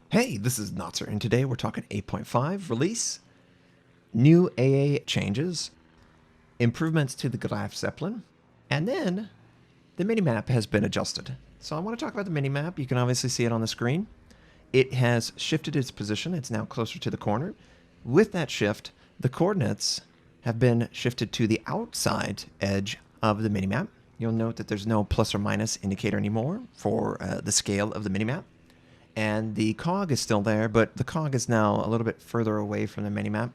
Hey, this is Notser, and today we're talking 8.5 release, new AA changes, improvements to the Graf Zeppelin, and then the minimap has been adjusted. So I want to talk about the minimap. You can obviously see it on the screen. It has shifted its position. It's now closer to the corner. With that shift, the coordinates have been shifted to the outside edge of the minimap. You'll note that there's no plus or minus indicator anymore for the scale of the minimap. And the cog is still there, but the cog is now a little bit further away from the minimap.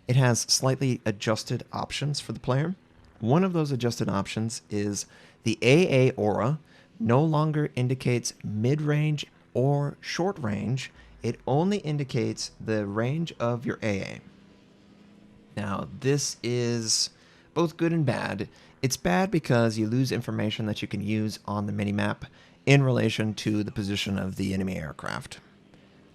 It has slightly adjusted options for the player. One of those adjusted options is the AA aura no longer indicates mid-range or short range. It only indicates the range of your AA. Now, this is both good and bad. It's bad because you lose information that you can use on the minimap in relation to the position of the enemy aircraft.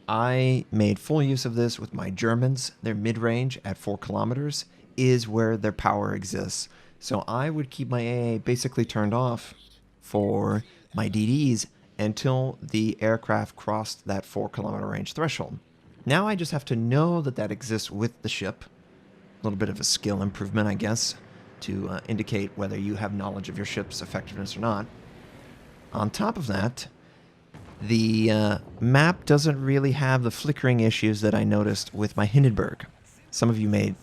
I made full use of this with my Germans. Their mid-range at 4 kilometers is where their power exists. So I would keep my AA basically turned off for my DDs until the aircraft crossed that 4 kilometer range threshold. Now I just have to know that that exists with the ship. A little bit of a skill improvement, I guess, to indicate whether you have knowledge of your ship's effectiveness or not. On top of that, the map doesn't really have the flickering issues that I noticed with my Hindenburg. Some of you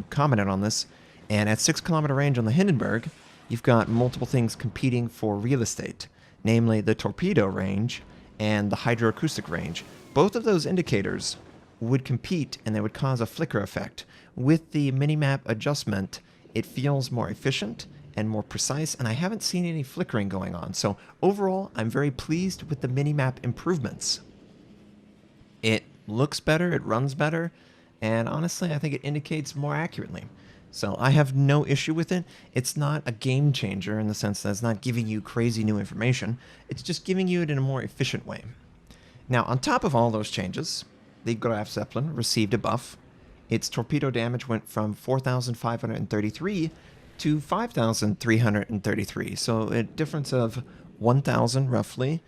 commented on this, and at 6 kilometer range on the Hindenburg, you've got multiple things competing for real estate, namely the torpedo range and the hydroacoustic range. Both of those indicators would compete and they would cause a flicker effect. With the minimap adjustment, it feels more efficient and more precise, and I haven't seen any flickering going on. So overall, I'm very pleased with the minimap improvements. It looks better, it runs better, and honestly, I think it indicates more accurately. So I have no issue with it. It's not a game changer in the sense that it's not giving you crazy new information. It's just giving you it in a more efficient way. Now, on top of all those changes, the Graf Zeppelin received a buff. Its torpedo damage went from 4,533 to 5,333, so a difference of 1,000 roughly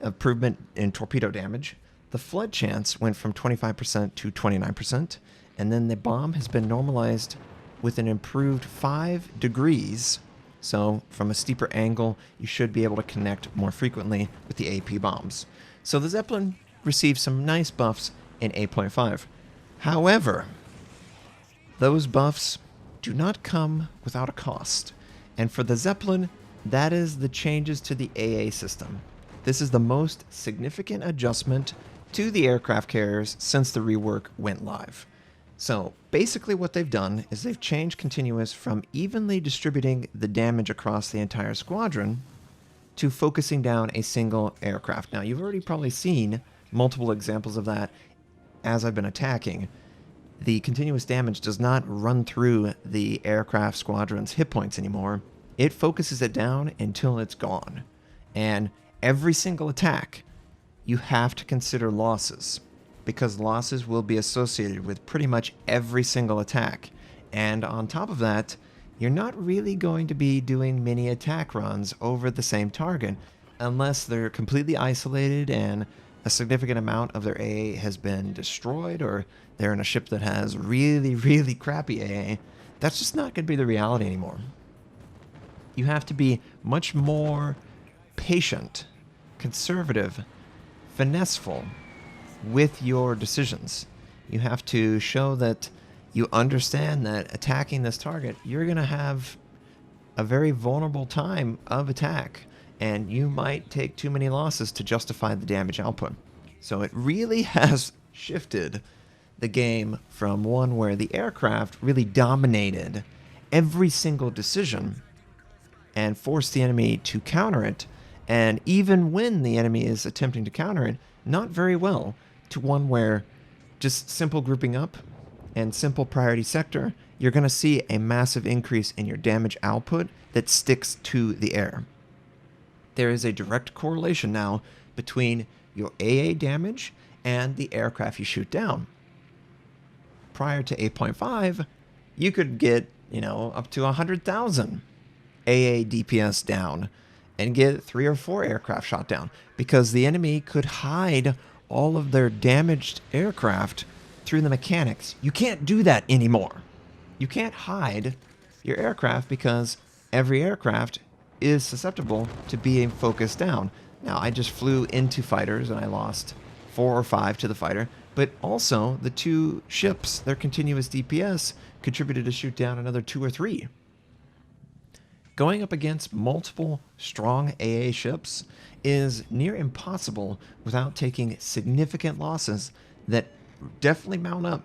improvement in torpedo damage. The flood chance went from 25% to 29%, and then the bomb has been normalized with an improved 5 degrees, so from a steeper angle you should be able to connect more frequently with the AP bombs. So the Zeppelin received some nice buffs in 8.5. However, those buffs do not come without a cost. And for the Zeppelin, that is the changes to the AA system. This is the most significant adjustment to the aircraft carriers since the rework went live. So basically what they've done is they've changed continuous from evenly distributing the damage across the entire squadron to focusing down a single aircraft. Now, you've already probably seen multiple examples of that as I've been attacking. The continuous damage does not run through the aircraft squadron's hit points anymore. It focuses it down until it's gone. And every single attack, you have to consider losses, because losses will be associated with pretty much every single attack. And on top of that, you're not really going to be doing mini attack runs over the same target unless they're completely isolated and a significant amount of their AA has been destroyed, or they're in a ship that has really, really crappy AA. That's just not going to be the reality anymore. You have to be much more patient, conservative, finesseful with your decisions. You have to show that you understand that attacking this target, you're going to have a very vulnerable time of attack, and you might take too many losses to justify the damage output. So it really has shifted the game from one where the aircraft really dominated every single decision and forced the enemy to counter it, and even when the enemy is attempting to counter it, not very well, to one where just simple grouping up and simple priority sector, you're going to see a massive increase in your damage output that sticks to the air. There is a direct correlation now between your AA damage and the aircraft you shoot down. Prior to 8.5, you could get, up to 100,000 AA DPS down and get 3 or 4 aircraft shot down, because the enemy could hide all of their damaged aircraft through the mechanics. You can't do that anymore. You can't hide your aircraft because every aircraft is susceptible to being focused down. Now, I just flew into fighters and I lost 4 or 5 to the fighter, but also the 2 ships, their continuous DPS, contributed to shoot down another 2 or 3. Going up against multiple strong AA ships is near impossible without taking significant losses that definitely mount up.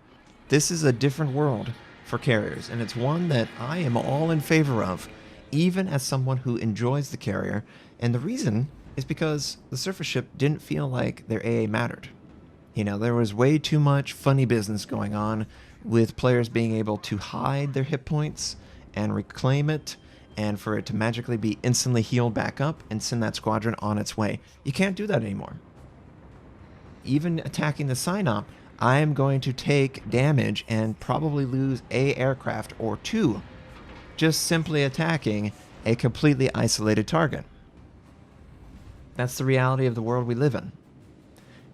This is a different world for carriers, and it's one that I am all in favor of, even as someone who enjoys the carrier, and the reason is because the surface ship didn't feel like their AA mattered. You know, there was way too much funny business going on with players being able to hide their hit points and reclaim it, and for it to magically be instantly healed back up and send that squadron on its way. You can't do that anymore. Even attacking the Synop, I am going to take damage and probably lose a aircraft or 2 just simply attacking a completely isolated target. That's the reality of the world we live in.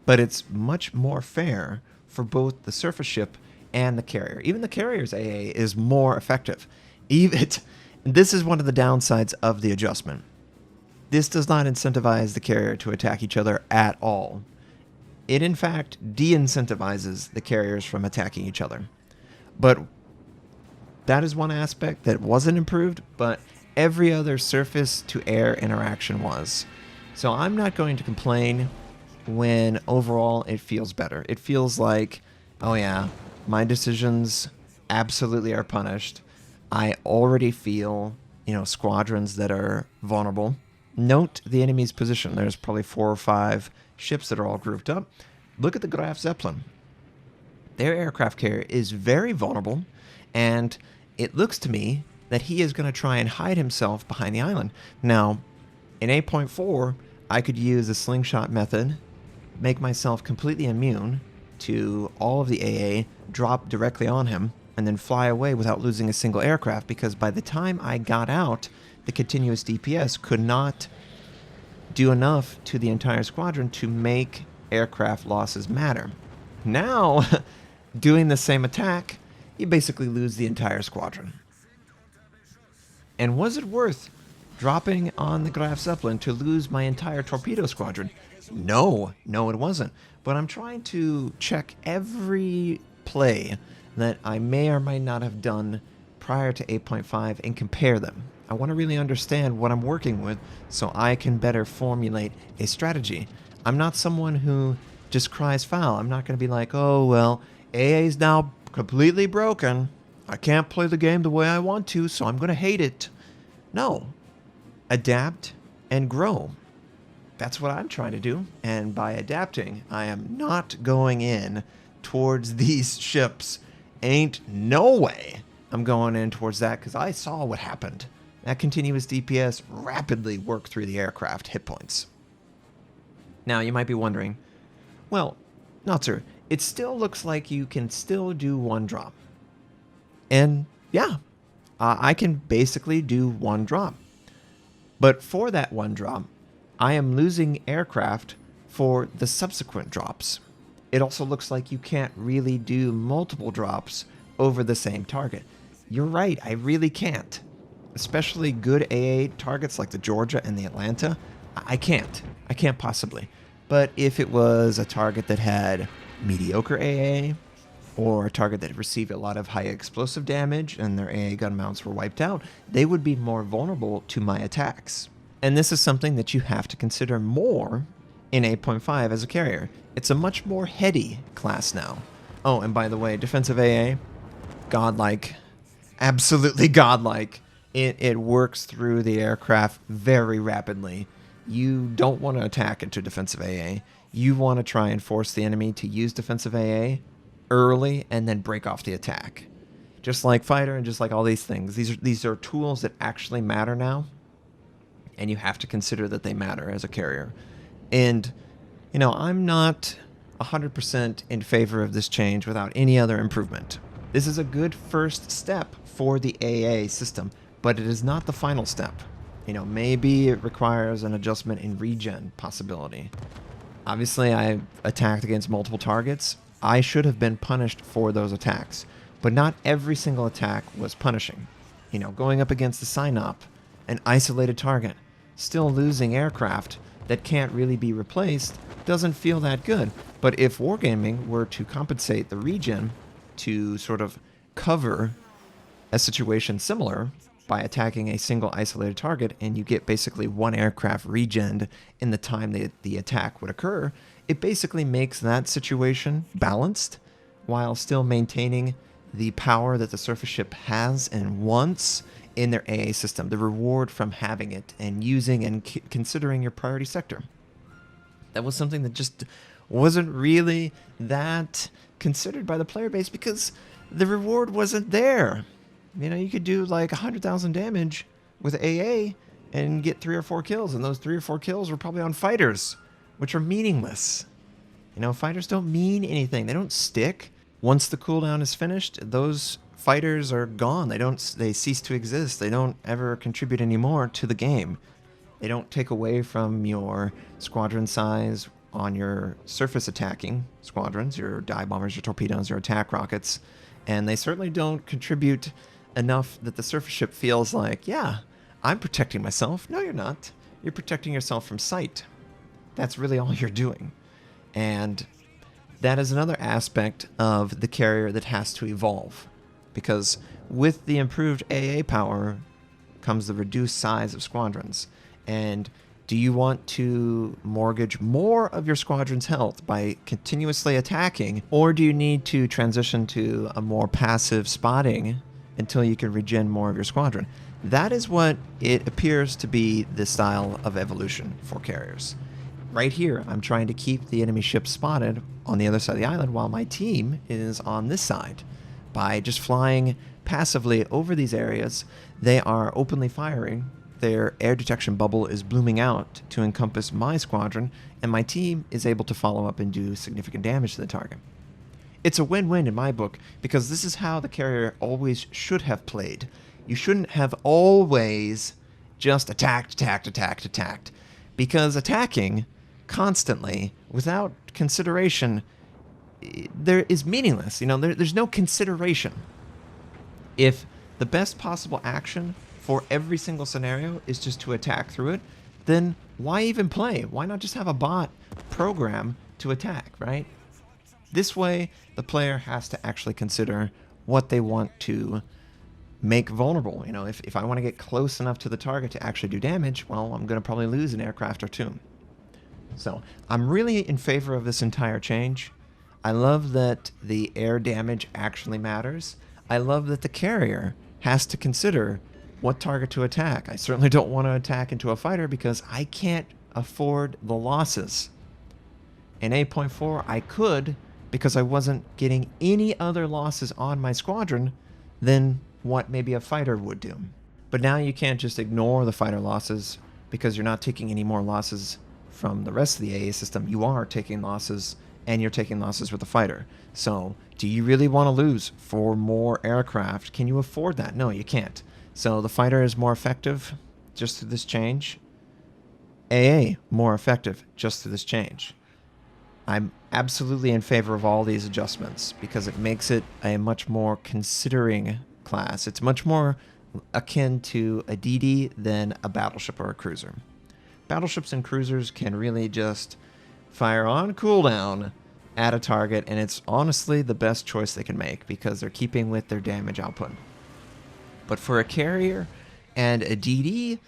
But it's much more fair for both the surface ship and the carrier. Even the carrier's AA is more effective. This is one of the downsides of the adjustment. This does not incentivize the carrier to attack each other at all. It in fact de-incentivizes the carriers from attacking each other. But that is one aspect that wasn't improved, but every other surface-to-air interaction was. So I'm not going to complain when overall it feels better. It feels like, oh yeah, my decisions absolutely are punished. I already feel, squadrons that are vulnerable. Note the enemy's position. There's probably 4 or 5 ships that are all grouped up. Look at the Graf Zeppelin. Their aircraft carrier is very vulnerable, and it looks to me that he is going to try and hide himself behind the island. Now, in 8.4, I could use the slingshot method, make myself completely immune to all of the AA, drop directly on him, and then fly away without losing a single aircraft, because by the time I got out, the continuous DPS could not do enough to the entire squadron to make aircraft losses matter. Now, doing the same attack, you basically lose the entire squadron. And was it worth dropping on the Graf Zeppelin to lose my entire torpedo squadron? No, it wasn't. But I'm trying to check every play that I may or may not have done prior to 8.5 and compare them. I want to really understand what I'm working with so I can better formulate a strategy. I'm not someone who just cries foul. I'm not going to be like, oh, well, AA is now completely broken. I can't play the game the way I want to, so I'm going to hate it. No. Adapt and grow. That's what I'm trying to do. And by adapting, I am not going in towards these ships. Ain't no way I'm going in towards that, because I saw what happened. That continuous DPS rapidly worked through the aircraft hit points. Now, you might be wondering, well, Notser, it still looks like you can still do 1 drop. And yeah, I can basically do 1 drop. But for that 1 drop, I am losing aircraft for the subsequent drops. It also looks like you can't really do multiple drops over the same target. You're right, I really can't. Especially good AA targets like the Georgia and the Atlanta, I can't. I can't possibly. But if it was a target that had mediocre AA, or a target that received a lot of high explosive damage and their AA gun mounts were wiped out, they would be more vulnerable to my attacks. And this is something that you have to consider more in 8.5 as a carrier. It's a much more heady class now. Oh, and by the way, defensive AA, godlike. Absolutely godlike. It works through the aircraft very rapidly. You don't want to attack into defensive AA. You want to try and force the enemy to use defensive AA early and then break off the attack. Just like fighter and just like all these things. These are tools that actually matter now, and you have to consider that they matter as a carrier. And, I'm not 100% in favor of this change without any other improvement. This is a good first step for the AA system, but it is not the final step. Maybe it requires an adjustment in regen possibility. Obviously, I attacked against multiple targets. I should have been punished for those attacks, but not every single attack was punishing. You know, going up against the Synop, an isolated target, still losing aircraft that can't really be replaced, doesn't feel that good. But if Wargaming were to compensate the region to sort of cover a situation similar by attacking a single isolated target, and you get basically one aircraft regened in the time that the attack would occur, it basically makes that situation balanced while still maintaining the power that the surface ship has and wants in their AA system, the reward from having it and using and considering your priority sector. That was something that just wasn't really that considered by the player base because the reward wasn't there. You know, you could do like 100,000 damage with AA and get 3 or 4 kills, and those 3 or 4 kills were probably on fighters, which are meaningless. You know, fighters don't mean anything. They don't stick. Once the cooldown is finished, those fighters are gone. They cease to exist. They don't ever contribute anymore to the game. They don't take away from your squadron size on your surface attacking squadrons, your dive bombers, your torpedoes, your attack rockets, and they certainly don't contribute enough that the surface ship feels like, yeah, I'm protecting myself. No, you're not. You're protecting yourself from sight. That's really all you're doing. And that is another aspect of the carrier that has to evolve. Because with the improved AA power comes the reduced size of squadrons. And do you want to mortgage more of your squadron's health by continuously attacking, or do you need to transition to a more passive spotting until you can regen more of your squadron? That is what it appears to be the style of evolution for carriers. Right here, I'm trying to keep the enemy ship spotted on the other side of the island while my team is on this side. By just flying passively over these areas, they are openly firing. Their air detection bubble is blooming out to encompass my squadron, and my team is able to follow up and do significant damage to the target. It's a win-win in my book, because this is how the carrier always should have played. You shouldn't have always just attacked, because attacking constantly without consideration there is meaningless. You know, there's no consideration. If the best possible action for every single scenario is just to attack through it, then why even play? Why not just have a bot program to attack, right? This way, the player has to actually consider what they want to make vulnerable. You know, if I want to get close enough to the target to actually do damage, well, I'm going to probably lose an aircraft or two. So I'm really in favor of this entire change. I love that the air damage actually matters. I love that the carrier has to consider what target to attack. I certainly don't want to attack into a fighter because I can't afford the losses. In 8.4, I could, because I wasn't getting any other losses on my squadron than what maybe a fighter would do. But now you can't just ignore the fighter losses because you're not taking any more losses from the rest of the AA system. You are taking losses, and you're taking losses with the fighter. So do you really want to lose 4 more aircraft? Can you afford that? No, you can't. So the fighter is more effective just through this change. AA, more effective just through this change. I'm absolutely in favor of all these adjustments because it makes it a much more considering class. It's much more akin to a DD than a battleship or a cruiser. Battleships and cruisers can really just fire on cooldown at a target, and it's honestly the best choice they can make because they're keeping with their damage output. But for a carrier and a DD,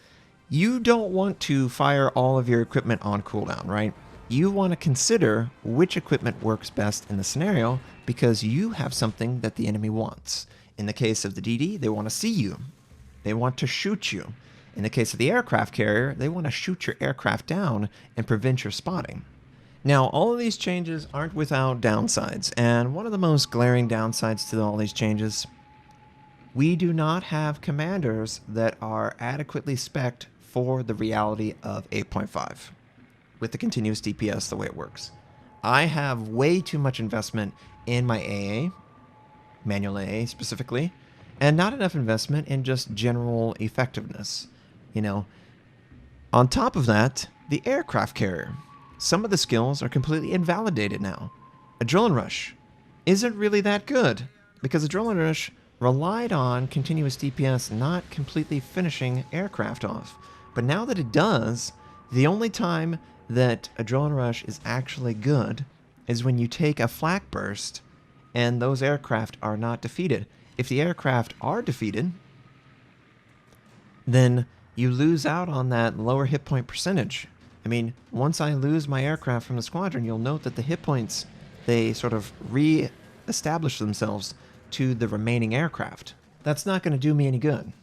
you don't want to fire all of your equipment on cooldown, right? You want to consider which equipment works best in the scenario because you have something that the enemy wants. In the case of the DD, they want to see you. They want to shoot you. In the case of the aircraft carrier, they want to shoot your aircraft down and prevent your spotting. Now, all of these changes aren't without downsides, and one of the most glaring downsides to all these changes, we do not have commanders that are adequately spec'd for the reality of 8.5 with the continuous DPS the way it works. I have way too much investment in my AA, manual AA specifically, and not enough investment in just general effectiveness. You know, on top of that, the aircraft carrier. some of the skills are completely invalidated now. Adrenaline Rush isn't really that good because Adrenaline Rush relied on continuous DPS not completely finishing aircraft off. But now that it does, the only time that Adrenaline Rush is actually good is when you take a flak burst and those aircraft are not defeated. If the aircraft are defeated, then you lose out on that lower hit point percentage. I mean, once I lose my aircraft from the squadron, you'll note that the hit points, they sort of re-establish themselves to the remaining aircraft. That's not going to do me any good.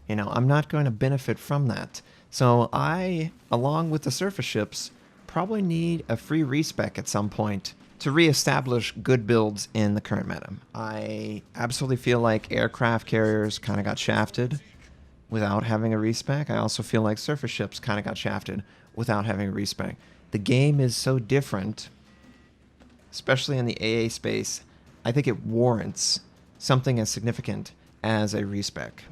You know, I'm not going to benefit from that. So I, along with the surface ships, probably need a free respec at some point to re-establish good builds in the current meta. I absolutely feel like aircraft carriers kind of got shafted without having a respec. I also feel like surface ships kind of got shafted without having a respec. The game is so different, especially in the AA space. I think it warrants something as significant as a respec,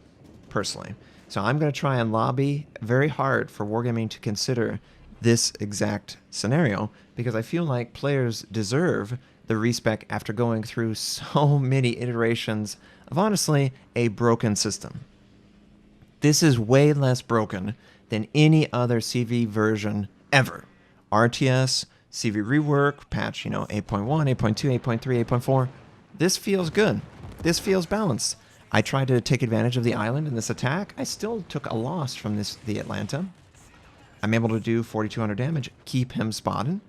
personally. So I'm going to try and lobby very hard for Wargaming to consider this exact scenario, because I feel like players deserve the respec after going through so many iterations of, honestly, a broken system. This is way less broken than any other CV version ever. RTS, CV rework, patch, 8.1, 8.2, 8.3, 8.4. This feels good. This feels balanced. I tried to take advantage of the island in this attack. I still took a loss from the Atlanta. I'm able to do 4,200 damage, keep him spotted.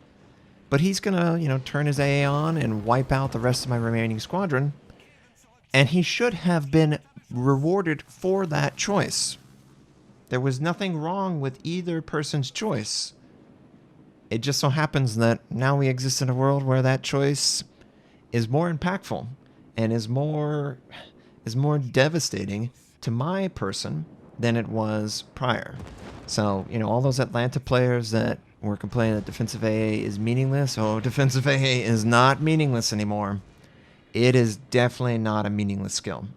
But he's gonna, turn his AA on and wipe out the rest of my remaining squadron. And he should have been rewarded for that choice. There was nothing wrong with either person's choice. It just so happens that now we exist in a world where that choice is more impactful and is more devastating to my person than it was prior. So, all those Atlanta players that were complaining that defensive AA is meaningless, defensive AA is not meaningless anymore. It is definitely not a meaningless skill.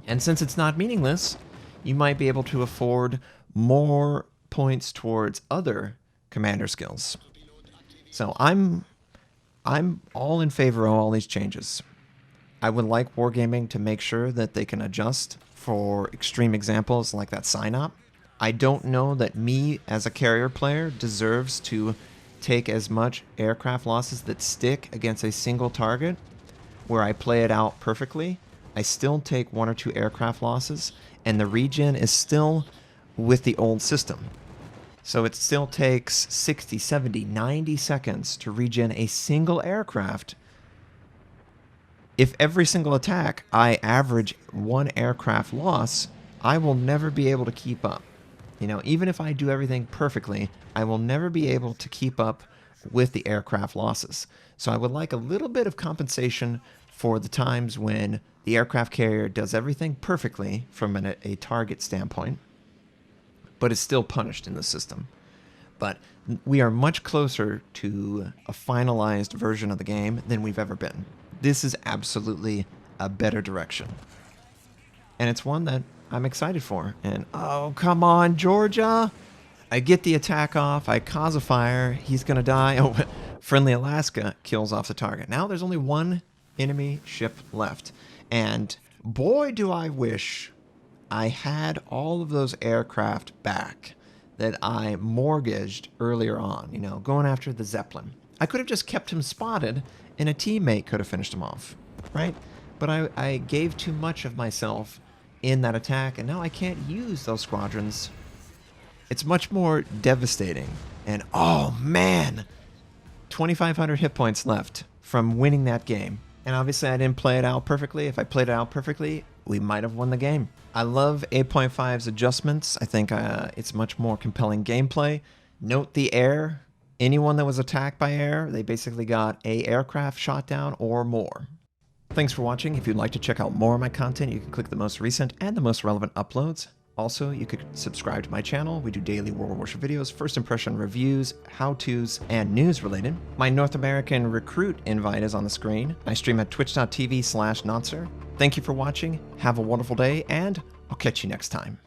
And since it's not meaningless, you might be able to afford more points towards other commander skills. So I'm all in favor of all these changes. I would like Wargaming to make sure that they can adjust for extreme examples like that sign-up. I don't know that me as a carrier player deserves to take as much aircraft losses that stick against a single target where I play it out perfectly. I still take 1 or 2 aircraft losses, and the regen is still with the old system. So it still takes 60, 70, 90 seconds to regen a single aircraft. If every single attack I average 1 aircraft loss, I will never be able to keep up. Even if I do everything perfectly, I will never be able to keep up with the aircraft losses. So I would like a little bit of compensation for the times when the aircraft carrier does everything perfectly from a target standpoint, but is still punished in the system. But we are much closer to a finalized version of the game than we've ever been. This is absolutely a better direction. And it's one that I'm excited for. And, oh, come on, Georgia! I get the attack off, I cause a fire, he's gonna die. Oh, friendly Alaska kills off the target. Now there's only 1 enemy ship left. And boy, do I wish I had all of those aircraft back that I mortgaged earlier on, going after the Zeppelin. I could have just kept him spotted and a teammate could have finished him off, right? But I gave too much of myself in that attack, and now I can't use those squadrons. It's much more devastating. And oh man, 2,500 hit points left from winning that game. And obviously I didn't play it out perfectly. If I played it out perfectly, we might have won the game. I love 8.5's adjustments. I think it's much more compelling gameplay. Note the air. Anyone that was attacked by air, they basically got a aircraft shot down or more. Thanks for watching. If you'd like to check out more of my content, you can click the most recent and the most relevant uploads. Also, you could subscribe to my channel. We do daily World of Warship videos, first impression reviews, how-tos, and news related. My North American recruit invite is on the screen. I stream at twitch.tv/Notser. Thank you for watching. Have a wonderful day, and I'll catch you next time.